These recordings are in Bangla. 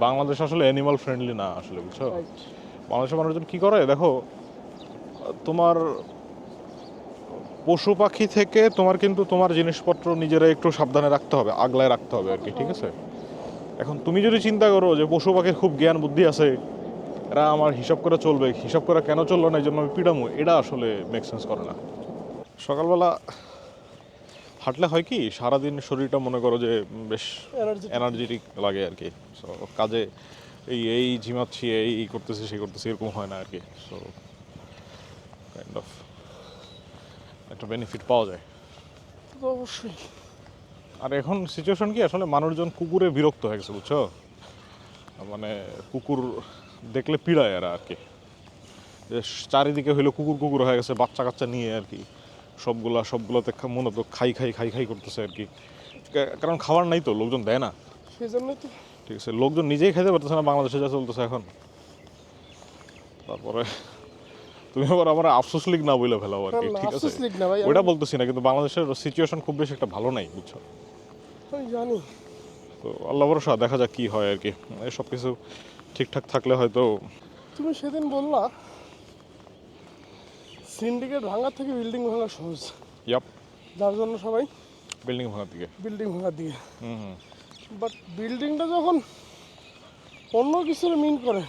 বাংলাদেশ আসলে অ্যানিমাল ফ্রেন্ডলি না আসলে, বুঝছো? বাংলাদেশের মানুষজন কি করে দেখো, তোমার পশু পাখি থেকে তোমার কিন্তু তোমার জিনিসপত্র নিজেরা একটু সাবধানে রাখতে হবে, আগলায় রাখতে হবে আর কি, ঠিক আছে? এখন তুমি যদি চিন্তা করো যে পশু পাখির খুব জ্ঞান বুদ্ধি আছে, এরা আমার হিসাব করে চলবে, হিসাব করে কেন চললো না এই জন্য আমি পিডামু, এটা আসলে মেক সেন্স করে না। সকালবেলা হাঁটলে হয় কি, সারাদিন শরীরটা মনে করো যে বেশ এনার্জেটিক লাগে আর কি। সো কাজে এই এই ঝিমাচ্ছি, এই করতেছি সেই করতেছি এরকম হয় না আর কি। সো কাইন্ড অফ একটা বেনিফিট পাওয়া যায়। অবশ্যই। আর এখন সিচুয়েশন কি, আসলে মানুষজন কুকুরে বিরক্ত হয়ে গেছে, বুঝছো? মানে কুকুর দেখলে পিড়ায় এরা আর কি, যে চারিদিকে হইলো কুকুর কুকুর হয়ে গেছে, বাচ্চা কাচ্চা নিয়ে আর কি। সবগুলোতে মূলত খাই খাই খাই খাই করতেছে আর কি। কারণ খাবার নাই তো, লোকজন দেয় না, সেজন্যই তো। ঠিক আছে? লোকজন নিজেই খাইতে পারতেছে না বাংলাদেশে যা চলতেছে এখন। তারপরে তুমি আবার আমার আফসোস লিগ না বলে ফেলাও আর কি, ঠিক আছে? আফসোস লিখ না ভাই, ওইটা বলতেছি না, কিন্তু বাংলাদেশের সিচুয়েশন খুব বেশি একটা ভালো নাই, বুঝছো? আমি জানি। তো আল্লাহ ভরসা, দেখা যাক কি হয় আর কি। সব কিছু ঠিকঠাক থাকলে হয়তো। তুমি সেদিন বললা সিন্ডিকেট ভাঙার থেকে বিল্ডিং ভাঙা সহজ, ইয়াপ, যার জন্য সবাই বিল্ডিং ভাঙার দিকে। বিল্ডিং ভাঙার দিকে। হুম। বাট বিল্ডিংটা যখন অন্য কিছুর মিন করে।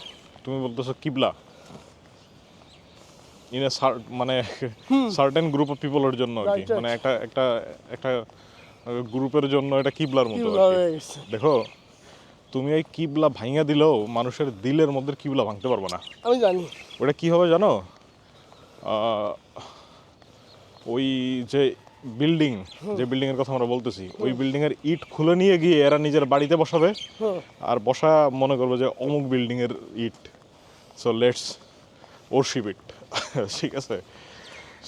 তুমি বলতেছো কিবলা ইন এ মানে সার্টেন গ্রুপ অফ পিপলের জন্য আর কি, Right, right. মানে একটা একটা একটা গ্রুপের জন্য এটা কিবলার মতো কিবলা আর কি। হয়ে গেছে। দেখো, তুমি এই কিবলা ভাঙা দিলেও মানুষের দিলের মধ্যে কিবলা ভাঙতে পারবে না। আমি জানি। ওটা কি হবে জানো? আহ, ওই যে বিল্ডিং, যে বিল্ডিং এর কথা আমরা বলতেছি, ওই বিল্ডিং এর ইট খুলে নিয়ে গিয়ে এরা নিজের বাড়িতে বসাবে। হ্যাঁ, আর বসা মনে করবে যে অমুক বিল্ডিং এর ইট, সো লেটস ওরশিপ ইট। ঠিক আছে?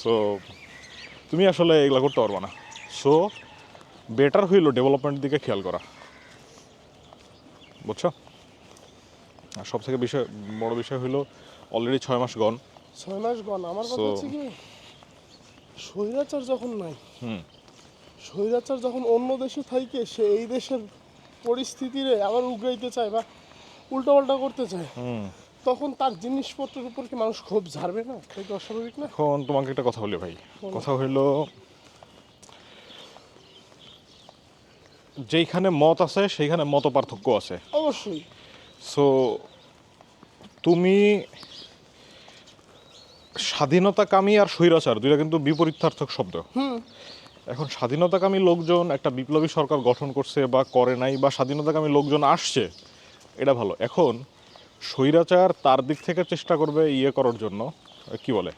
সো তুমি আসলে এগুলো করতে পারবে না। সো বেটার হইলো ডেভেলপমেন্টের দিকে খেয়াল করা, বুঝছো? আর সব থেকে বড় বিষয় হইলো অলরেডি 6 মাস গন। 6 মাস গণ। আমার কথা So- হচ্ছে কি, স্বৈরাচার যখন নাই, হুম। স্বৈরাচার যখন অন্য দেশে থাকে, সে এই দেশের পরিস্থিতিরে আবার উগড়াইতে চায় বা উল্টাপাল্টা করতে চায়, তখন তার জিনিসপত্রের উপর কি মানুষ ক্ষোভ ঝাড়বে না? এটা কি অস্বাভাবিক না? এখন তোমাকে একটা কথা বলি ভাই, কথা হইলো যেইখানে মত আছে সেইখানে মত পার্থক্য আছে। অবশ্যই। সো তুমি স্বাধীনতাকামী আর স্বৈরাচার দুইটা কিন্তু বিপরীতার্থক শব্দ। এখন স্বাধীনতাকামী লোকজন একটা বিপ্লবী সরকার গঠন করছে বা করে নাই, বা স্বাধীনতাকামী লোকজন আসছে, এটা ভালো। এখন স্বৈরাচার তার দিক থেকে চেষ্টা করবে ইয়ে করার জন্য, কি বলে,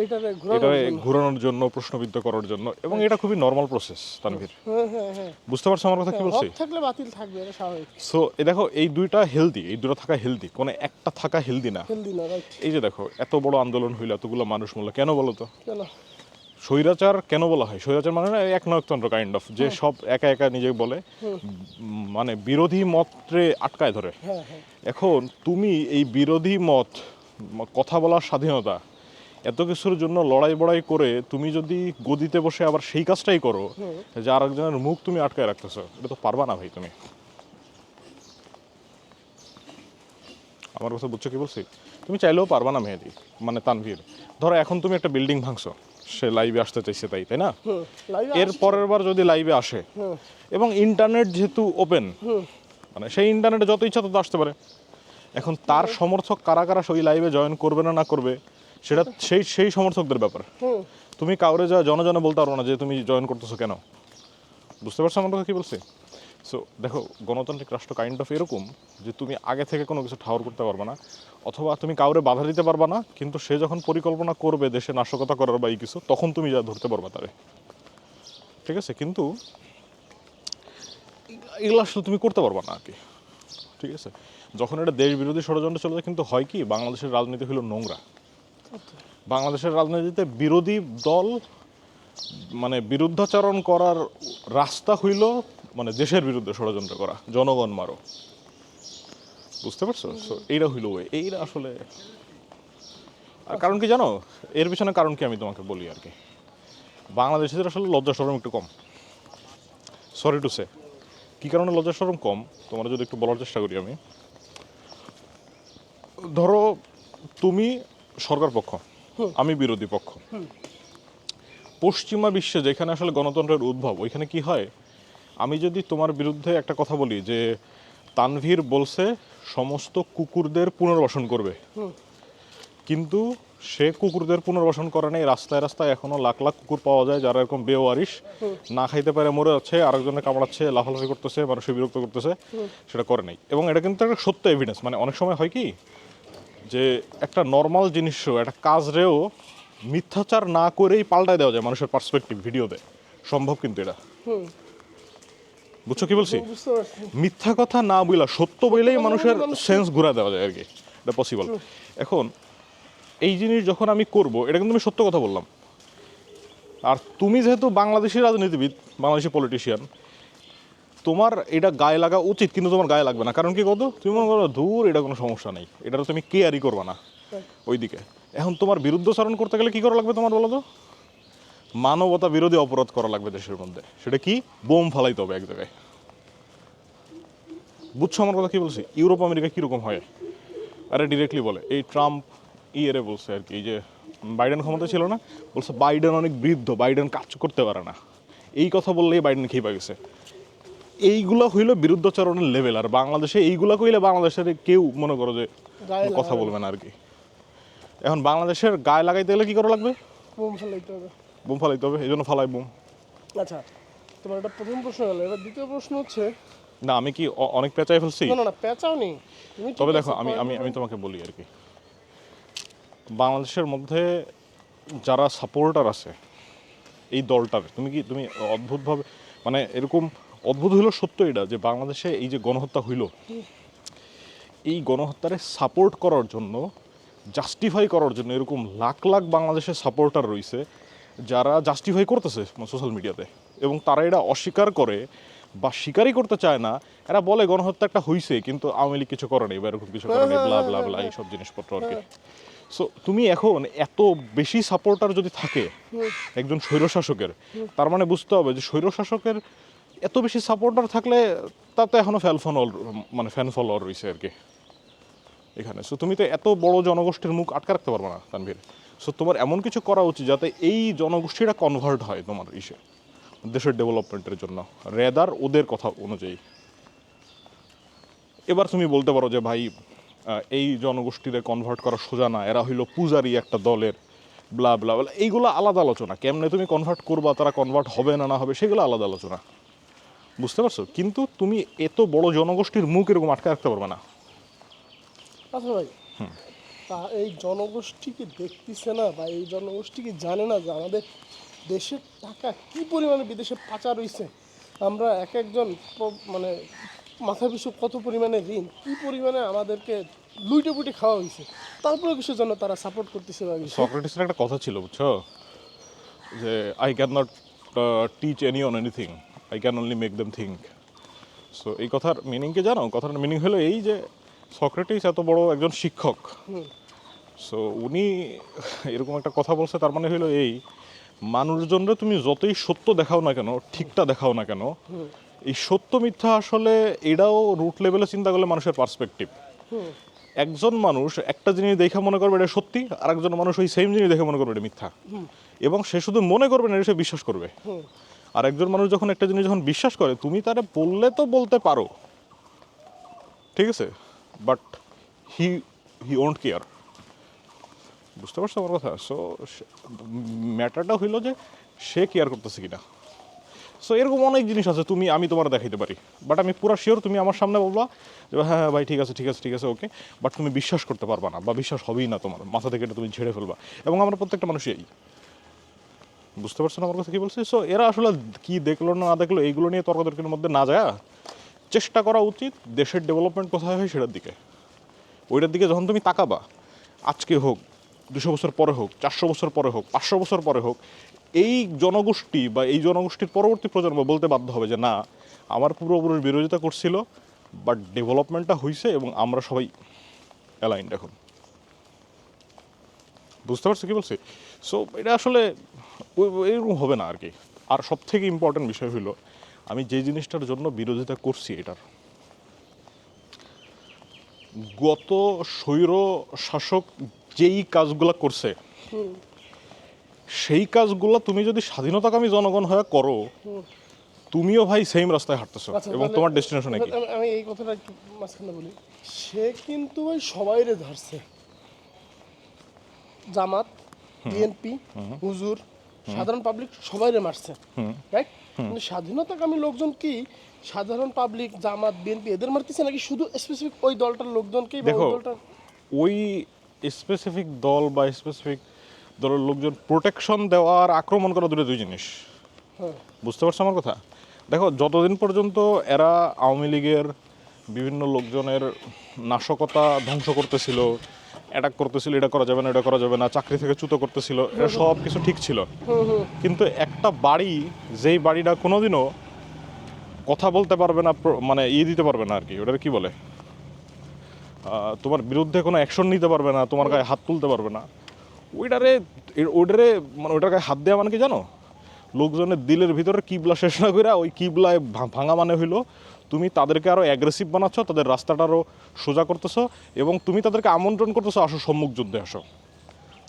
এইটারে এটা ঘোরানোর জন্য। ঘোরানোর জন্য, প্রশ্নবিদ্ধ করার জন্য, এবং এটা খুবই নর্মাল প্রসেস, তানভীর। হ্যাঁ, হ্যাঁ, হ্যাঁ। বুঝতে পারছো আমার কথা কি বলছি? হক থাকলে বাতিল থাকবে, এটা স্বাভাবিক। সো দেখো, এই দুইটা হেলদি, এই দুটো থাকা হেলদি, কোনো একটা থাকা হেলদি না। হেলদি না, রাইট। এই যে দেখো, এত বড় আন্দোলন হইলো, এতগুলো মানুষ মূল্য কেন বলো তো? কেন? স্বৈরাচার কেন বলা হয়? স্বৈরাচার মানে না একনায়কতন্ত্র কাইন্ড অফ, যে সব একা একা নিজে বলে, মানে বিরোধী মতরে আটকায় ধরে। হ্যাঁ, হ্যাঁ। এখন তুমি এই বিরোধী মত, কথা বলার স্বাধীনতা, এত কিছুর জন্য লড়াই বড়াই করে তুমি যদি গদিতে বসে আবার সেই কাজটাই করো, যে আরেকজনের মুখ তুমি আটকায় রাখতেছো, এটা তো পারবা না ভাই তুমি। আমার কথা বুঝছো কি বলছি? তুমি চাইলেও পারবা না মেহেদি, মানে তানভীর। ধরো এখন তুমি একটা বিল্ডিং ভাঙছো, সে লাইভে আসতে চাইছে, তাই তাই না? লাইভে এর পরের বার যদি লাইভে আসে, এবং ইন্টারনেট যেহেতু ওপেন, মানে সেই ইন্টারনেটে যত ইচ্ছা তত আসতে পারে। এখন তার সমর্থক কারা কারা সেই লাইভে জয়েন করবে না না করবে, সেটা সেই সেই সমর্থকদের ব্যাপার। তুমি কাউরে যা জনজনে বলতে পারবো না যে তুমি জয়েন করতেছো কেন। বুঝতে পারছো আমার কথা কি বলছি? সো দেখো, গণতান্ত্রিক রাষ্ট্র কাইন্ড অফ এরকম যে তুমি আগে থেকে কোনো কিছু ঠাউর করতে পারবে না, অথবা তুমি কাউরে বাধা দিতে পারবা না, কিন্তু সে যখন পরিকল্পনা করবে দেশে নাশকতা করার বা এই কিছু, তখন তুমি যা ধরতে পারবা তারে, ঠিক আছে? কিন্তু এগুলো আসলে তুমি করতে পারবা না আর কি, ঠিক আছে? যখন এটা দেশ বিরোধী ষড়যন্ত্র চলে যায়, কিন্তু হয় কি, বাংলাদেশের রাজনীতি হলো নোংরা। বাংলাদেশের রাজনীতিতে বিরোধী দল মানে বিরুদ্ধাচরণ করার রাস্তা হইল মানে দেশের বিরুদ্ধে ষড়যন্ত্র করা, জনগণ মারো। বুঝতে পারছো? সো এইটা হইল এইটা আসলে। আর কারণ কি জানো, এর পিছনে কারণ কি আমি তোমাকে বলি আর কি। বাংলাদেশের আসলে লজ্জা শরম একটু কম, সরি টু সে। কী কারণে লজ্জা শরম কম তোমার যদি একটু বলার চেষ্টা করি আমি। ধরো তুমি সরকার পক্ষ, আমি বিরোধী পক্ষ। পশ্চিমা বিশ্বে যেখানে আসলে গণতন্ত্রের উদ্ভব, ওইখানে কি হয়, আমি যদি তোমার বিরুদ্ধে একটা কথা বলি যে তানভীর বলছে সমস্ত কুকুরদের পুনর্বাসন করবে, কিন্তু সে কুকুরদের পুনর্বাসন করে নেই, রাস্তায় রাস্তায় এখনো লাখ লাখ কুকুর পাওয়া যায় যারা এরকম বেওয়ারিশ, না খাইতে পারে মরে যাচ্ছে, আরেকজনে কামড়াচ্ছে, লাফালাফি করতেছে, মানুষকে বিরক্ত করতেছে, সেটা করে নেই। এবং এটা কিন্তু একটা সত্য এভিডেন্স। মানে অনেক সময় হয় কি যে একটা নর্মাল জিনিসও, একটা কাজরেও মিথ্যাচার না করেই পাল্টায় দেওয়া যায় মানুষের পার্সপেক্টিভ ভিডিওতে, সম্ভব কিন্তু এটা। বুঝছো কি বলছি? বুঝতে পারছি। মিথ্যা কথা না বইলা সত্য বইলেই কথা মানুষের বলে মানুষকে- সেন্স ঘুরা দেওয়া যায় আর কি, এটা পসিবল। এখন এই জিনিস যখন আমি করব, এটা কিন্তু আমি সত্য কথা বললাম। আর তুমি যেহেতু বাংলাদেশি রাজনীতিবিদ, বাংলাদেশি পলিটিশিয়ান, তোমার এটা গায়ে লাগা উচিত, কিন্তু তোমার গায়ে লাগবে না। কারণ কি কত, তুমি মনে করো দূর এটা কোনো সমস্যা নেই, এটা তুমি কেয়ারই করবা না ওইদিকে। এখন তোমার বিরুদ্ধাচরণ করতে গেলে কি করা লাগবে তোমার বলো তো? মানবতা বিরোধী অপরাধ করা লাগবে দেশের মধ্যে। সেটা কি? বোম ফালাইতে হবে এক জায়গায়। বুঝছো আমার কথা কি বলছি? ইউরোপ আমেরিকা কীরকম হয়, আরে ডিরেক্টলি বলে, এই ট্রাম্প ইয়েরে বলছে আর কি, এই যে বাইডেন ক্ষমতা ছিল না, বলছে বাইডেন অনেক বৃদ্ধ, বাইডেন কাজ করতে পারে না। এই কথা বললেই বাইডেন খেয়ে গেছে। এইগুলা হইলো বিরুদ্ধাচরণের লেভেল। আর বাংলাদেশে এইগুলা কইলে বাংলাদেশের কেউ মনে করো যে গায়ে কথা লাগাবে বলবে না আর কি। এখন বাংলাদেশের গায়ে লাগাইতে গেলে কি করা লাগবে? বোম ফেলাইতে হবে। বোম ফালাইতে হবে, এই জন্য ফালাই বোম। আচ্ছা, তোমার একটা প্রথম প্রশ্ন গেল, এবার দ্বিতীয় প্রশ্ন হচ্ছে, না আমি কি অনেক পেঁচাই ফেলছি? না না না, পেঁচাও নেই তুমি, ঠিক তবে আছে, দেখো আমি আমি point আমি তোমাকে বলি আর কি, বাংলাদেশের মধ্যে যারা সাপোর্টার আছে এই দলটার, তুমি অদ্ভুতভাবে, মানে এরকম অদ্ভুত হইলো সত্য এটা, যে বাংলাদেশে এই যে গণহত্যা হইল, এই গণহত্যারে সাপোর্ট করার জন্য, জাস্টিফাই করার জন্য এরকম লাখ লাখ বাংলাদেশের সাপোর্টার রয়েছে যারা জাস্টিফাই করতেছে সোশ্যাল মিডিয়াতে, এবং তারা এটা অস্বীকার করে বা স্বীকারই করতে চায় না। এরা বলে গণহত্যা একটা হইছে কিন্তু আওয়ামী লীগ কিছু করে নেই বা এরকম কিছু করে নেই, ব্লা ব্লা ব্লা, এইসব জিনিসপত্র আর কি। সো তুমি এখন এত বেশি সাপোর্টার যদি থাকে একজন স্বৈরশাসকের, তার মানে বুঝতে হবে যে স্বৈরশাসকের এত বেশি সাপোর্টার থাকলে তাতে এখনো ফ্যান ফলোয়ার রয়েছে আর কি এখানে। সো তুমি তো এত বড় জনগোষ্ঠীর মুখ আটকে রাখতে পারবে না তানভীর। সো তোমার এমন কিছু করা উচিত যাতে এই জনগোষ্ঠীটা কনভার্ট হয় তোমার দেশের ডেভেলপমেন্টের জন্য, রেদার ওদের কথা অনুযায়ী। এবার তুমি বলতে পারো যে ভাই এই জনগোষ্ঠীরে কনভার্ট করা সোজা না, এরা হইলো পূজারি একটা দলের, ব্লা ব্লা ব্লা, এইগুলো আলাদা আলোচনা। কেমনে তুমি কনভার্ট করবা, তারা কনভার্ট হবে না না হবে, সেগুলো আলাদা আলোচনা, বুঝতে পারছো? কিন্তু তুমি এত বড় জনগোষ্ঠীর মুখ এরকম আটকে রাখতে পারবে না। আচ্ছা ভাই, তা এই জনগোষ্ঠী কি দেখতেছে না, বা এই জনগোষ্ঠী কি জানে না যে আমাদের দেশের টাকা কি পরিমাণে বিদেশে পাচার হইছে? আমরা এক একজন মানে মাথা পিছু কত পরিমাণে ঋণ, কি পরিমাণে আমাদেরকে লুইটে পুইটে খাওয়া হয়েছে, তারপরে কিসের জন্য তারা সাপোর্ট করতেছে বা কিছু? সক্রেটিসের একটা কথা ছিল বুঝছো, যে I can not teach any on anything, I can only make them think. So এই কথার মিনিং কি জানো? কথার মিনিং হলো এই যে সক্রেটিস এত বড় একজন শিক্ষক, সো উনি এরকম একটা কথা বলছে, তার মানে হলো এই, মানুষজনরা তুমি যতই সত্য দেখাও না কেন, ঠিকটা দেখাও না কেন, এই সত্য মিথ্যা আসলে এটাও রুট লেভেলে চিন্তা করলে মানুষের পার্সপেক্টিভ। একজন মানুষ একটা জিনিস দেখে মনে করবে এটা সত্যি, আর একজন মানুষ ওই সেম জিনিস দেখে মনে করবে এটা মিথ্যা, এবং সে শুধু মনে করবে না, এটা সে বিশ্বাস করবে। আর একজন মানুষ যখন একটা জিনিস যখন বিশ্বাস করে, তুমি তারে বললে তো বলতে পারো, ঠিক আছে, but he he won't care. বুঝতে পারছো আমার কথা? সো ম্যাটারটা হইলো যে সে কেয়ার করতেছে কিনা। সো এরকম অনেক জিনিস আছে, আমি তোমার দেখাইতে পারি, বাট আমি পুরো শিওর তুমি আমার সামনে বলবা যে হ্যাঁ হ্যাঁ ভাই ঠিক আছে ঠিক আছে ঠিক আছে ওকে, বাট তুমি বিশ্বাস করতে পারবা না, বা বিশ্বাস হবেই না, তোমার মাথা থেকে এটা তুমি ঝেড়ে ফেলবা। এবং আমরা প্রত্যেকটা মানুষই এই, বুঝতে পারছো না আমার কথা কি বলছি? সো এরা আসলে কি দেখলো না দেখলো এইগুলো নিয়ে তর্কাতর্কির মধ্যে না যায়, চেষ্টা করা উচিত দেশের ডেভেলপমেন্ট কোথায় হয় সেটার দিকে। ওইটার দিকে যখন তুমি তাকাবা, আজকে হোক, 200 বছর পরে হোক, 400 বছর পরে হোক, 500 বছর পরে হোক, এই জনগোষ্ঠী বা এই জনগোষ্ঠীর পরবর্তী প্রজন্ম বলতে বাধ্য হবে যে না, আমার পূর্বপুরুষ বিরোধিতা করছিল, বাট ডেভেলপমেন্টটা হয়েছে এবং আমরা সবাই অ্যালাইন্ড এখন। বুঝতে পারছো কি বলছি? সো এটা আসলে এরকম হবে না আর কি। আর সব থেকে ইম্পর্টেন্ট বিষয় হলো, আমি যে জিনিসটার জন্য বিরোধিতা করছি এটার, গত স্বৈর শাসক যেই কাজগুলো করছে সেই কাজগুলো তুমি যদি স্বাধীনতাকামী জনগণ হয়ে করো, তুমিও ভাই সেম রাস্তায় হাঁটতেছো আচ্ছা, এবং তাহলে তোমার ডেস্টিনেশনে কি? আমি এই কথাটা একটু মাঝখানে বলি। সে কিন্তু ওই সবাইরে ধরছে, জামাত, বিএনপি, হুজুর, সাধারণ পাবলিক সবাইরে মারছে, রাইট? কিন্তু স্বাধীনতাকামী লোকজন কি সাধারণ পাবলিক, জামাত, বিএনপি এদের মারতেছে নাকি শুধু স্পেসিফিক ওই দলটার লোকজনকেই বা ওই দেখো, দলটার? ওই স্পেসিফিক দল বা স্পেসিফিক দলের লোকজন প্রোটেকশন দেওয়া আর আক্রমণ করা দুই জিনিস। হ্যাঁ, বুঝতে পারছো আমার কথা? দেখো, যতদিন পর্যন্ত এরা আওয়ামী লীগের বিভিন্ন লোকজনের নাশকতা ধ্বংস করতেছিল, অ্যাটাক করতেছিল, এটা করা যাবে না, এটা করা যাবে না, চাকরি থেকে চ্যুত করতেছিল, এটা সব কিছু ঠিক ছিল। কিন্তু একটা বাড়ি, যেই বাড়িটা কোনোদিনও কথা বলতে পারবে না, মানে দিতে পারবে না আর কি, ওটার কি বলে, তোমার বিরুদ্ধে কোনো অ্যাকশন নিতে পারবে না, তোমার গায়ে হাত তুলতে পারবে না, ওইটারে ওইটারে মানে ওইটার গায়ে হাত দেওয়া মানে কি জানো? লোকজনের দিলের ভিতরে কিবলা শেষ না করে ওই কিবলায় ভাঙা মানে হইলো তুমি তাদেরকে আরও অ্যাগ্রেসিভ বানাচ্ছ, তাদের রাস্তাটা আরও সোজা করতেছো এবং তুমি তাদেরকে আমন্ত্রণ করতেছো, আসো সম্মুখ যুদ্ধে আসো।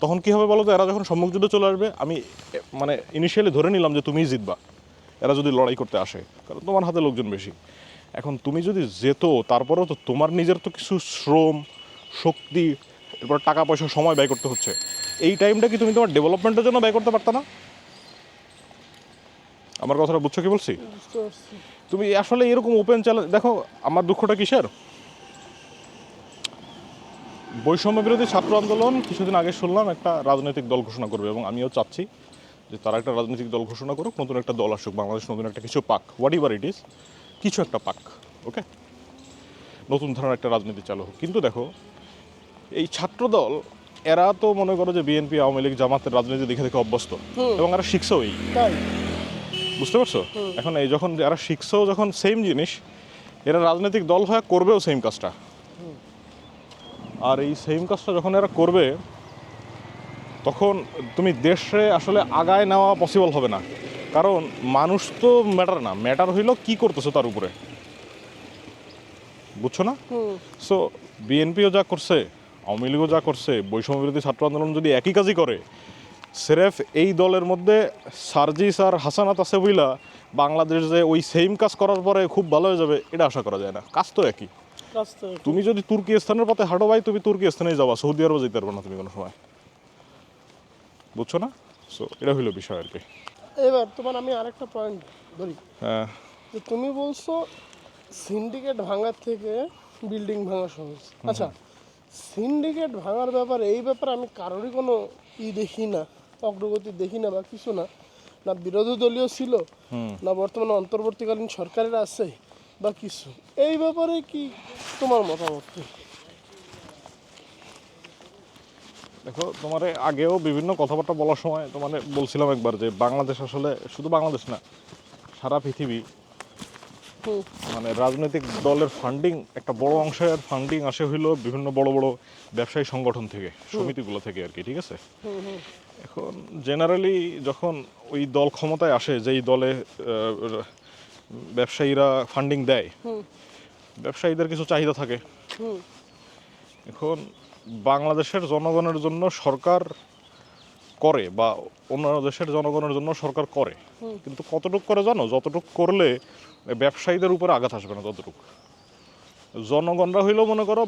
তখন কী হবে বলো তো? এরা যখন সম্মুখ যুদ্ধে চলে আসবে, আমি মানে ইনিশিয়ালি ধরে নিলাম যে তুমিই জিতবা এরা যদি লড়াই করতে আসে, কারণ তোমার হাতে লোকজন বেশি। এখন তুমি যদি যেত, তারপরেও তো তোমার নিজের তো কিছু শ্রম, শক্তি, এরপর টাকা পয়সা, সময় ব্যয় করতে হচ্ছে। এই টাইমটা কি তুমি তোমার ডেভেলপমেন্টের জন্য ব্যয় করতে পারতা না? আমার কথাটা বুঝছো কি বলছি? বুঝতে পারছি। তুমি আসলে এরকম ওপেন চ্যালেঞ্জ দেখো, আমার দুঃখটা কিসের? বৈষম্য বিরোধী ছাত্র আন্দোলন কিছুদিন আগে শুনলাম একটা রাজনৈতিক দল ঘোষণা করবে, এবং আমিও চাচ্ছি যে তারা একটা রাজনৈতিক দল ঘোষণা করুক, নতুন একটা দল আসুক, বাংলাদেশ নতুন একটা কিছু পাক, হোয়াট এভার ইট ইজ, কিছু একটা পাক, ওকে, নতুন ধরনের একটা রাজনীতি চালু হোক। কিন্তু দেখো, এই ছাত্র দল এরা তো মনে করো যে বিএনপি, আওয়ামী লীগ, জামাতের রাজনীতি দেখে দেখে অভ্যস্ত, এবং এরা শিখছেও এই, তাই বুঝতে পারছো? এখন এই যখন এরা শিখছেও যখন সেম জিনিস, এরা রাজনৈতিক দল হয়ে করবেও সেম কাজটা। আর এই সেম কাজটা যখন এরা করবে, তখন তুমি দেশে আসলে আগায় নেওয়া পসিবল হবে না। কারণ মানুষ তো ম্যাটার না, ম্যাটার হইলো কি করতেছো তার উপরে, বুঝছো না? সো বিএনপিও যা করছে, আওয়ামী লীগও যা করছে, বৈষম্য বিরোধী ছাত্র আন্দোলন যদি একই কাজই করে, সেরেফ এই দলের মধ্যে সার্জিস আর হাসানাত আছে বইলা বাংলাদেশ যে ওই সেম কাজ করার পরে খুব ভালো হয়ে যাবে, এটা আশা করা যায় না। কাজ তো একই। রাস্তা তুমি যদি তুর্কিস্তানের পথে হাঁটো ভাই, তুমি তুর্কিস্তানেই যাবা, সৌদি আরবে যেতে পারবে না তুমি কোনো সময়, বুঝছো না? সো এটা হইলো বিষয় আর কি। এবার তোমার আমি আরেকটা পয়েন্ট ধরি, হ্যাঁ, যে তুমি বলছো সিন্ডিকেট ভাঙার থেকে বিল্ডিং ভাঙা সহজ। আচ্ছা, সিন্ডিকেট ভাঙার ব্যাপারে, এই ব্যাপারে আমি কারোরই কোনো দেখি না, অগ্রগতি দেখি না বা কিছু না, না বিরোধী দলীয় ছিল, না বর্তমানে অন্তর্বর্তীকালীন সরকারের আছে বা কিছু। এই ব্যাপারে কি তোমার মতামত কি? দেখো, তোমার আগেও বিভিন্ন কথাবার্তা বলার সময় তোমার বলছিলাম একবার যে বাংলাদেশ আসলে, শুধু বাংলাদেশ না, সারা পৃথিবী, মানে রাজনৈতিক দলের ফান্ডিং, একটা বড় অংশের ফান্ডিং আসে হইলো বিভিন্ন বড় বড় ব্যবসায়ী সংগঠন থেকে, সমিতিগুলো থেকে আর কি, ঠিক আছে? এখন জেনারেলি যখন ওই দল ক্ষমতায় আসে, যেই দলে ব্যবসায়ীরা ফান্ডিং দেয়, ব্যবসায়ীদের কিছু চাহিদা থাকে। এখন বাংলাদেশের জনগণের জন্য সরকার করে, বা অন্য দেশের জনগণের জন্য সরকার করে, কিন্তু কতটুকু করে জানো? যতটুকু করলে ব্যবসায়ীদের উপরে আঘাত আসবে না ততটুকু। জনগণরা হইলেও মনে করো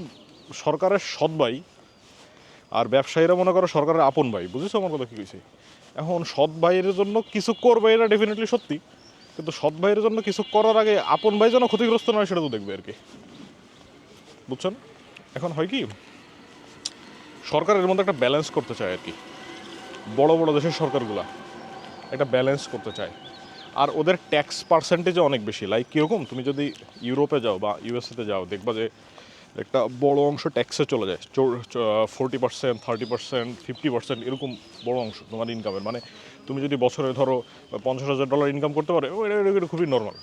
সরকারের সৎ ভাই, আর ব্যবসায়ীরা মনে করো সরকারের আপন ভাই। বুঝেছো আমার কথা কি কইছি? এখন সৎ ভাইয়ের জন্য কিছু করবে, এটা ডেফিনেটলি সত্যি, কিন্তু সৎ ভাইয়ের জন্য কিছু করার আগে আপন ভাই যেন ক্ষতিগ্রস্ত নয় সেটা তো দেখবে আর কি, বুঝছেন? এখন হয় কি, সরকারের মধ্যে একটা ব্যালেন্স করতে চায় আর কি, বড় বড় দেশের সরকারগুলা একটা ব্যালেন্স করতে চায়, আর ওদের ট্যাক্স পার্সেন্টেজও অনেক বেশি। লাইক কীরকম, তুমি যদি ইউরোপে যাও বা ইউএসএতে যাও, দেখবা যে একটা বড় অংশ ট্যাক্সে চলে যায়, 40%, 30%, 50%, এরকম বড় অংশ তোমার ইনকামের। মানে তুমি যদি বছরে ধরো $50,000 ইনকাম করতে পারো, এটা খুবই নর্মাল।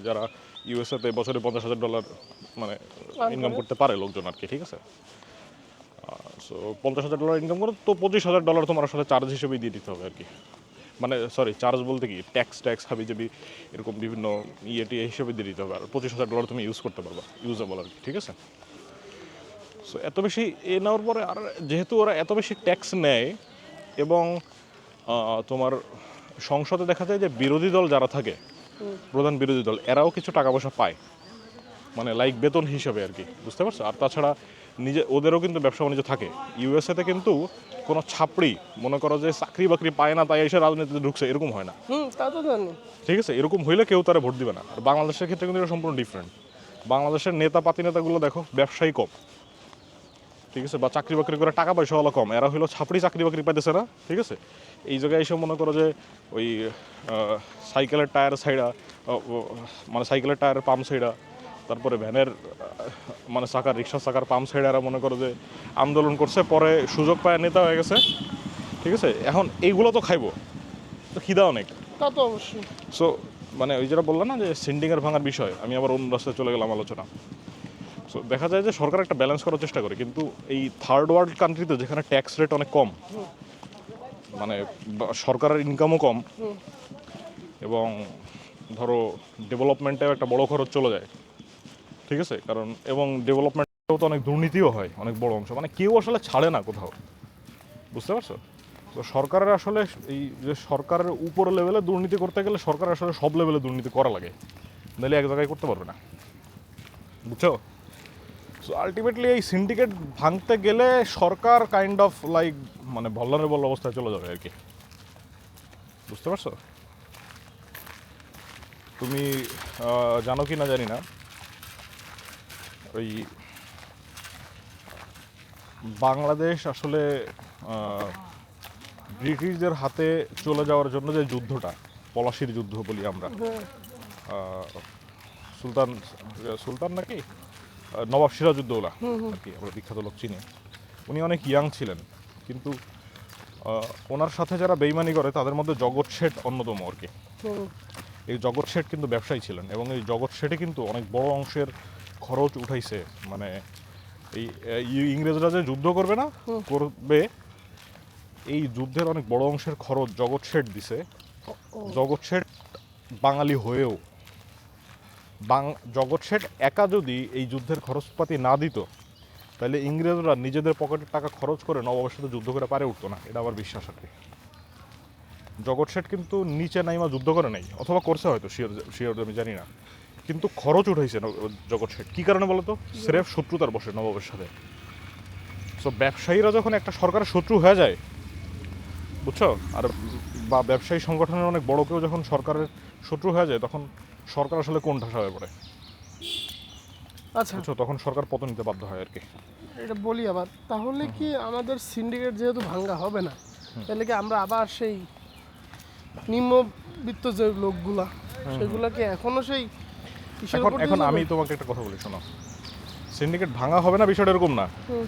যারা ইউএসএতে বছরে $50,000 মানে ইনকাম করতে পারে লোকজন আর কি, ঠিক আছে? সো $50,000 ইনকাম করো তো $25,000 তোমার আসলে চার্জ হিসেবেই দিয়ে দিতে হবে আর কি। মানে সরি, চার্জ বলতে কি, ট্যাক্স হাবি যাবি এরকম বিভিন্ন টিয়ে হিসেবে দিয়ে দিতে হবে, আর $25,000 তুমি ইউজ করতে পারবা, ইউজেবল আর কি, ঠিক আছে? সো এত বেশি নেওয়ার পরে আর যেহেতু ওরা এত বেশি ট্যাক্স নেয় এবং তোমার সংসদে দেখা যায় যে বিরোধী দল যারা থাকে, প্রধান বিরোধী দল, এরাও কিছু টাকা পয়সা পায়, মানে লাইক বেতন হিসাবে আর কি, বুঝতে পারছো? আর তাছাড়া নিজে ওদেরও কিন্তু ব্যবসা বাণিজ্য থাকে। ইউএসএতে কিন্তু কোনো ছাপড়ি মনে করো যে চাকরি বাকরি পায় না তাই এসে রাজনীতিতে ঢুকছে, এরকম হয় না। তা তো জানি। ঠিক আছে, এরকম হইলে কেউ তারা ভোট দিবে না। আর বাংলাদেশের ক্ষেত্রে কিন্তু এটা সম্পূর্ণ ডিফারেন্ট। বাংলাদেশের নেতা পাতি নেতাগুলো দেখো ব্যবসায়ী কম, ঠিক আছে, বা চাকরি বাকরি করে টাকা পয়সা হলো কম, এরা হলো ছাপড়ি, চাকরি বাকরি পাইতেছে না, ঠিক আছে। এই জায়গায় এসে মনে করো যে ওই সাইকেলের টায়ার সাইডা, মানে সাইকেলের টায়ার পাম্প সাইডা, তারপরে ভ্যানের মানে চাকার, রিক্সা চাকার পাম্প সাইডে এরা মনে করো যে আন্দোলন করছে, পরে সুযোগ পায় নেতা হয়ে গেছে, ঠিক আছে। এখন এইগুলো তো খাইবো, তো খিদা অনেক। তা তো অবশ্যই। সো মানে ওই যেটা বললাম না যে সিন্ডিকেট ভাঙার বিষয়, আমি আবার অন্য রাস্তায় চলে গেলাম আলোচনা। সো দেখা যায় যে সরকার একটা ব্যালেন্স করার চেষ্টা করে, কিন্তু এই থার্ড ওয়ার্ল্ড কান্ট্রিতে যেখানে ট্যাক্স রেট অনেক কম, মানে সরকারের ইনকামও কম, এবং ধরো ডেভেলপমেন্টেও একটা বড় খরচ চলে যায়, ঠিক আছে, কারণ এবং ডেভেলপমেন্টেও তো অনেক দুর্নীতিও হয় অনেক বড় অংশ, মানে কেউ আসলে ছাড়ে না কোথাও, বুঝতে পারছো? তো সরকারের আসলে এই যে সরকারের উপর লেভেলে দুর্নীতি করতে গেলে সরকার আসলে সব লেভেলে দুর্নীতি করা লাগে, নাহলে এক জায়গায় করতে পারবে না, বুঝছো? সো আলটিমেটলি এই সিন্ডিকেট ভাঙতে গেলে সরকার কাইন্ড অফ লাইক মানে ভালনারেবল অবস্থায় চলে যাবে আর কি, বুঝতে পারছো? তুমি জানো কি না জানি না, ওই বাংলাদেশ আসলে ব্রিটিশদের হাতে চলে যাওয়ার জন্য যে যুদ্ধটা, পলাশির যুদ্ধ বলি আমরা, সুলতান সুলতান নাকি নবাব সিরাজউদ্দৌলা আর কি, আমরা বিখ্যাত লোক চিনি। উনি অনেক ইয়াং ছিলেন, কিন্তু ওনার সাথে যারা বেইমানি করে তাদের মধ্যে জগৎ শেঠ অন্যতম আর কি। এই জগৎ শেঠ কিন্তু ব্যবসায়ী ছিলেন, এবং এই জগৎ শেঠে কিন্তু অনেক বড় অংশের খরচ উঠাইছে। মানে এই ইংরেজরা যে যুদ্ধ করবে না, করবে, এই যুদ্ধের অনেক বড় অংশের খরচ জগৎ শেঠ দিছে। জগৎ শেঠ বাঙালি হয়েও জগৎ শেঠ একা যদি এই যুদ্ধের খরচপাতি না দিত, তাহলে ইংরেজরা নিজেদের পকেটের টাকা খরচ করে নবাবের সাথে যুদ্ধ করে পারে উঠতো না, এটা আমার বিশ্বাস আর কি। জগৎ শেঠ কিন্তু নিচে নাইমা যুদ্ধ করে নাই, অথবা করছে হয়তো, শিওর আমি জানি না, কিন্তু খরচ উঠাইছে জগৎ শেঠ। কী কারণে বলতো? স্রেফ শত্রুতার বসে নবাবের সাথে। সো ব্যবসায়ীরা যখন একটা সরকারের শত্রু হয়ে যায়, বুঝছো, আর বা ব্যবসায়ী সংগঠনের অনেক বড় কেউ যখন সরকারের শত্রু হয়ে যায়, তখন সরকার আসলে কোন ঠাসা হয়ে পড়ে, আচ্ছা বুঝছো, তখন সরকার পতন নিতে বাধ্য হয় আর কি। এটা বলি আবার, তাহলে কি আমাদের সিন্ডিকেট যেহেতু ভাঙ্গা হবে না, তাহলে কি আমরা আবার সেই নিম্নবিত্ত যে লোকগুলা, সেগুলাকে এখনো সেই এখন আমি তোমাকে একটা কথা বলি, শোনো, সিন্ডিকেট ভাঙা হবে না বিষয়টা এরকম না,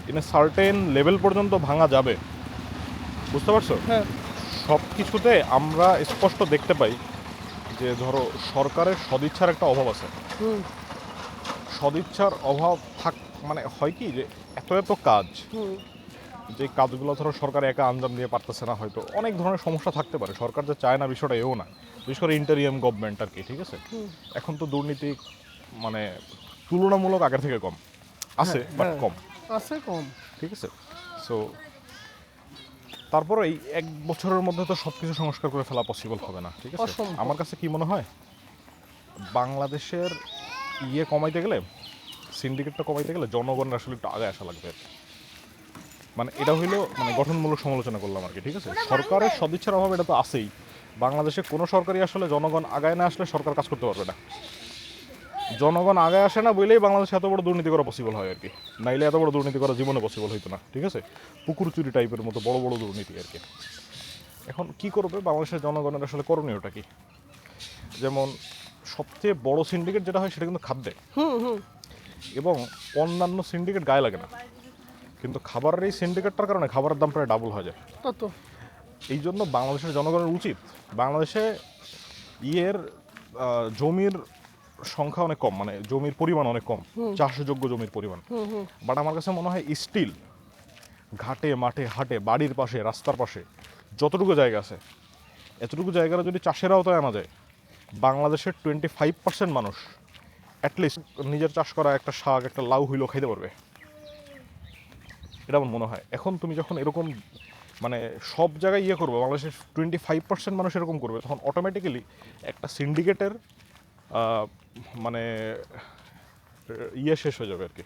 ইন সার্টেন লেভেল পর্যন্ত ভাঙা যাবে, বুঝতে পারছো? হ্যাঁ, সব কিছুতে আমরা স্পষ্ট দেখতে পাই যে ধরো সরকারের সদিচ্ছার একটা অভাব আছে। সদিচ্ছার অভাব মানে হয় কি, যে এত এত কাজ, যে কাজগুলো ধরো সরকার একা আঞ্জাম দিয়ে পারতেছে না, হয়তো অনেক ধরনের সমস্যা থাকতে পারে, সরকার যে চায় না বিষয়টা এও না, বিশেষ করে ইন্টারিয়াম গভর্নমেন্ট আর কি, ঠিক আছে। এখন তো দুর্নীতি মানে তুলনামূলক আগের থেকে কম আছে, বাট কম আছে, কম, ঠিক আছে। সো তারপর এই এক বছরের মধ্যে তো সব কিছু সংস্কার করে ফেলা পসিবল হবে না, ঠিক আছে। অসম্ভব। আমার কাছে কি মনে হয়, বাংলাদেশের কমাইতে গেলে, সিন্ডিকেটটা কমাইতে গেলে জনগণের আসলে একটু আগে আসা লাগবে। মানে এটা হইলো মানে গঠনমূলক সমালোচনা করলাম আর কি, ঠিক আছে। সরকারের সদিচ্ছার অভাব এটা তো আছেই। বাংলাদেশে কোনো সরকারই আসলে জনগণ আগায় না আসলে সরকার কাজ করতে পারবে না। জনগণ আগায় আসে না বলেই বাংলাদেশে এত বড় দুর্নীতি করা পসিবল হয় আর কি, নাইলে এত বড় দুর্নীতি করা জীবনে পসিবল হইতো না, ঠিক আছে। পুকুর চুরি টাইপের মতো বড় বড় দুর্নীতি আর কি। এখন কি করবে বাংলাদেশের জনগণের আসলে করণীয়টা কি? যেমন সবচেয়ে বড় সিন্ডিকেট যেটা হয় সেটা কিন্তু খাদ্যে, এবং অন্যান্য সিন্ডিকেট গায়ে লাগে না, কিন্তু খাবারের এই সিন্ডিকেটটার কারণে খাবারের দাম প্রায় ডাবল হয়ে যায়। তো এই জন্য বাংলাদেশের জনগণের উচিত, বাংলাদেশে জমির সংখ্যা অনেক কম, মানে জমির পরিমাণ অনেক কম, চাষযোগ্য জমির পরিমাণ। বাট আমার কাছে মনে হয় স্টিল ঘাটে মাঠে হাটে বাড়ির পাশে রাস্তার পাশে যতটুকু জায়গা আছে, এতটুকু জায়গাটা যদি চাষের আওতায় আনা যায়, বাংলাদেশের 25% মানুষ অ্যাটলিস্ট নিজের চাষ করা একটা শাক, একটা লাউ হইলেও খাইতে পারবে। এটা আমার মনে হয়। এখন তুমি যখন এরকম মানে সব জায়গায় ইয়ে করবে, বাংলাদেশের 25% মানুষ এরকম করবে, তখন অটোমেটিক্যালি একটা সিন্ডিকেটের মানে ইয়ে শেষ হয়ে যাবে আর কি,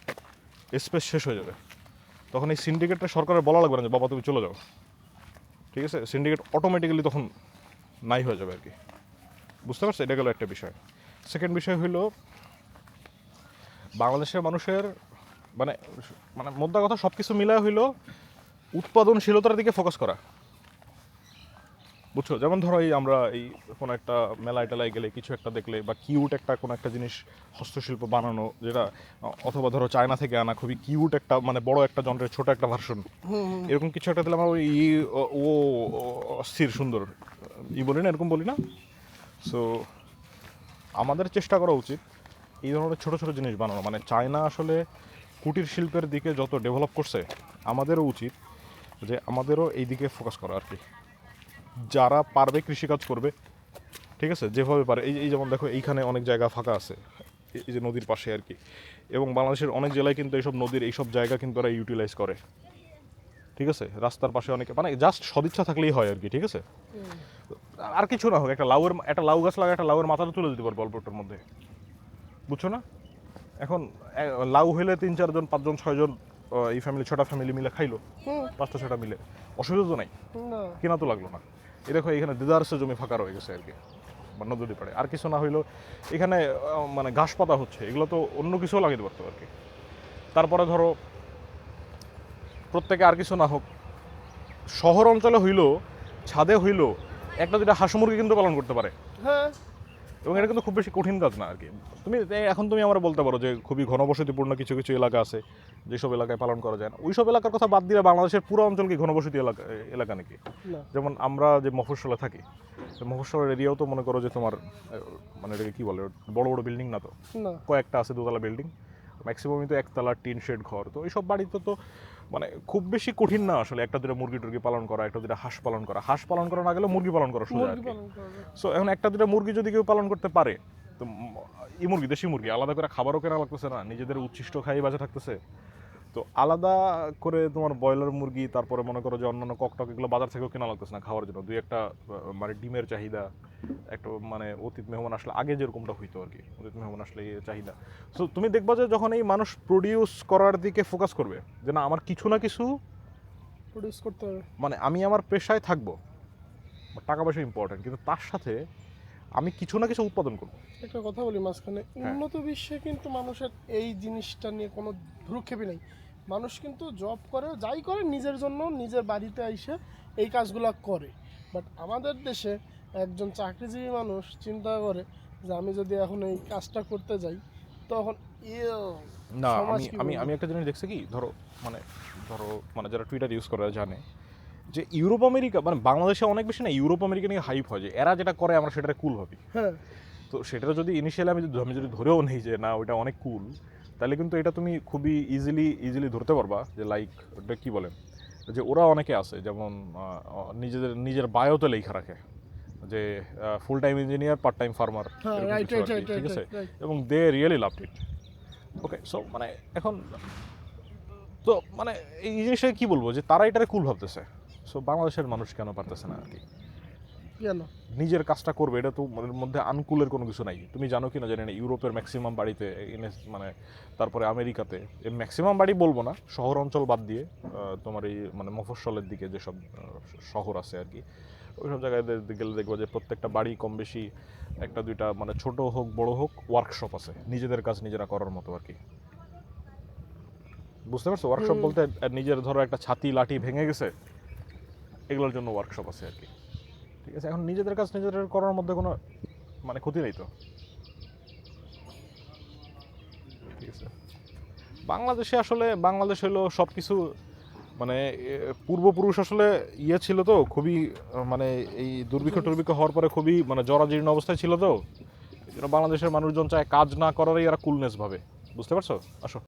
স্পেস শেষ হয়ে যাবে। তখন এই সিন্ডিকেটটা সরকারের বলা লাগবে না যে বাবা তুমি চলে যাও, ঠিক আছে? সিন্ডিকেট অটোমেটিক্যালি তখন নাই হয়ে যাবে আর কি। বুঝতে পারছো? এটা গেল একটা বিষয়। সেকেন্ড বিষয় হইল বাংলাদেশের মানুষের মানে মানে মোদ্দা কথা সব কিছু মিলায় হইল উৎপাদনশীলতার দিকে ফোকাস করা। বুঝছো? যেমন ধরো এই আমরা এই কোনো একটা মেলায় টেলায় গেলে কিছু একটা দেখলে বা কিউট একটা কোনো একটা জিনিস হস্তশিল্প বানানো, যেটা অথবা ধরো চায়না থেকে আনা খুবই কিউট একটা মানে বড় একটা যন্ত্রের ছোট একটা ভার্সন, এরকম কিছু একটা দিলে আমরা ওই ও অস্থির সুন্দর বলি না, এরকম বলি না? সো আমাদের চেষ্টা করা উচিত এই ধরনের ছোটো ছোটো জিনিস বানানো। মানে চায়না আসলে কুটির শিল্পের দিকে যত ডেভেলপ করছে, আমাদেরও উচিত যে আমাদেরও এই দিকে ফোকাস করা আর কি। যারা পারবে কৃষিকাজ করবে, ঠিক আছে, যেভাবে পারে। এই যেমন দেখো এইখানে অনেক জায়গা ফাঁকা আছে এই যে নদীর পাশে আর কি, এবং বাংলাদেশের অনেক জেলায় কিন্তু এইসব নদীর এইসব জায়গা কিন্তু ওরা ইউটিলাইজ করে, ঠিক আছে? রাস্তার পাশে অনেকে মানে জাস্ট সদিচ্ছা থাকলেই হয় আর কি, ঠিক আছে? আর কিছু না হোক, একটা লাউ গাছ লাগা, একটা লাউয়ের মাথাটা তুলে দিতে পারবো অল্পটার মধ্যে, বুঝছো না? এখন লাউ হইলে 3-4 জন 5 জন 6 জন এই ফ্যামিলি 6টা ফ্যামিলি মিলে খাইলো, 5টা 6টা মিলে, অসুবিধা তো নাই, না কেনা তো লাগলো না। এই দেখো এখানে দেদারসে জমি ফাঁকা রয়ে গেছে আর কি, বা নদী পাড়ে। আর কিছু না হইলো এখানে মানে ঘাস পাতা হচ্ছে, এগুলো তো অন্য কিছুও লাগাইতে পারতো আর কি। তারপরে ধরো প্রত্যেকে আর কিছু না হোক, শহর অঞ্চলে হইলো ছাদে হইলো একটা দুটা হাঁস মুরগি কিন্তু পালন করতে পারে, হ্যাঁ এবং এটা কিন্তু খুব বেশি কঠিন কাজ না আর কি। এখন তুমি আমার বলতে পারো যে খুবই ঘনবসতিপূর্ণ কিছু কিছু এলাকা আছে যেসব এলাকায় পালন করা যায় না, ওইসব এলাকার কথা বাদ দিলে বাংলাদেশের পুরো অঞ্চল কি ঘনবসতি এলাকা নাকি? না যেমন আমরা যে মফস্বলে থাকি, মফস্বলের এরিয়াও তো মনে করো যে তোমার মানে এটাকে কী বলে, বড় বড় বিল্ডিং না তো, না কয়েকটা আছে দোতলা বিল্ডিং, ম্যাক্সিমামই তো একতলা টিন শেড ঘর। তো এইসব বাড়িতে তো মানে খুব বেশি কঠিন না আসলে একটা দুটা মুরগি টুরগি পালন করা, একটা দুটা হাঁস পালন করা। হাঁস পালন করা না গেলে মুরগি পালন করা সোজা আর মুরগি কি। পালন করবে। সো এখন একটা দুটা মুরগি যদি কেউ পালন করতে পারে, তো এই মুরগি দেশি মুরগি আলাদা করে খাবারও কেনা লাগতেছে না, নিজেদের উচ্ছিষ্ট খাই বাজে থাকতেছে। তো আলাদা করে তোমার ব্রয়লার মুরগি, তারপরে মনে করো যে অন্যান্য ককটক এগুলো বাজার থেকেও কেনা লাগতেছে না খাওয়ার জন্য। দুই একটা মানে ডিমের চাহিদা, একটা মানে অতীত মেহমান আসলে আগে যেরকমটা হইতো আর কি, অতীত মেহমান আসলে এই চাহিদা। সো তুমি দেখবা যে যখন এই মানুষ প্রডিউস করার দিকে ফোকাস করবে, যে না আমার কিছু না কিছু প্রডিউস করতে হবে। মানে আমি আমার পেশায় থাকবো, টাকা পয়সা ইম্পর্টেন্ট, কিন্তু তার সাথে আমি কিছু না কিছু উৎপাদন করবো। একটা কথা বলি মাঝখানে, উন্নত বিশ্বে কিন্তু মানুষের এই জিনিসটা নিয়ে কোনো ভ্রুক্ষেপই নেই। মানুষ কিন্তু জব করে, যাই করে নিজের জন্য, নিজের বাড়িতে এসে এই কাজগুলো করে। বাট আমাদের দেশে একজন চাকরিজীবী মানুষ চিন্তা করে যে আমি যদি এখন এই কাজটা করতে যাই তখন না, সমাজ আমি কি আমি বলবে? আমি একটা জিনিস দেখছি কি, ধরো মানে যারা টুইটার ইউজ করে জানে যে ইউরোপ আমেরিকা মানে বাংলাদেশে অনেক বেশি না ইউরোপ আমেরিকা নিয়ে হাইপ হয় যে এরা যেটা করে আমরা সেটা কুল ভাবি। হ্যাঁ তো সেটা যদি ইনিশিয়ালি আমি যদি ধরেও নেই যে না ওইটা অনেক কুল, তাহলে কিন্তু এটা তুমি খুবই ইজিলি ধরতে পারবা যে লাইক ওটা কী বলে, যে ওরা অনেকে আছে যেমন নিজের বায়োতে লেখা রাখে যে full time engineer, part time farmer, হ্যাঁ রাইট রাইট ঠিক আছে? রাইট। এবং they really loved it. Okay, so মানে এখন তো মানে এই জিনিসটা কি বলবো যে তারা এটারে কুল ভাবতেছে। সো বাংলাদেশের মানুষ কেন পারতেছে না আর কি কেন? নিজের কাজটা করবে? এটা তো এর মধ্যে আনকুলের কোনো কিছু নাই। তুমি জানো কি না জানি না, ইউরোপের ম্যাক্সিমাম বাড়িতে মানে তারপরে আমেরিকাতে ম্যাক্সিমাম বাড়ি বলবো না, শহর অঞ্চল বাদ দিয়ে তোমার এই মানে মফস্বলের দিকে যেসব শহর আছে আর কি, ওইসব জায়গায় গেলে দেখবো যে প্রত্যেকটা বাড়ি কম বেশি একটা দুইটা মানে ছোট হোক বড় হোক ওয়ার্কশপ আছে, নিজেদের কাজ নিজেরা করার মতো আর কি। বুঝতে পারছো? ওয়ার্কশপ বলতে নিজের ধরো একটা ছাতি লাঠি ভেঙে গেছে, এগুলোর জন্য ওয়ার্কশপ আছে আর কি, ঠিক আছে? এখন নিজেদের কাজ নিজেদের করার মধ্যে কোনো মানে ক্ষতি নেই তো, ঠিক আছে? বাংলাদেশ হলো সব কিছু মানে পূর্বপুরুষ আসলে ইয়ে ছিল তো খুবই মানে এই দুর্ভিক্ষ হওয়ার পরে খুবই মানে জরাজীর্ণ অবস্থায় ছিল তো, এই জন্য বাংলাদেশের মানুষজন চায় কাজ না করারই এরা কুলনেস ভাবে। বুঝতে পারছো? আসো।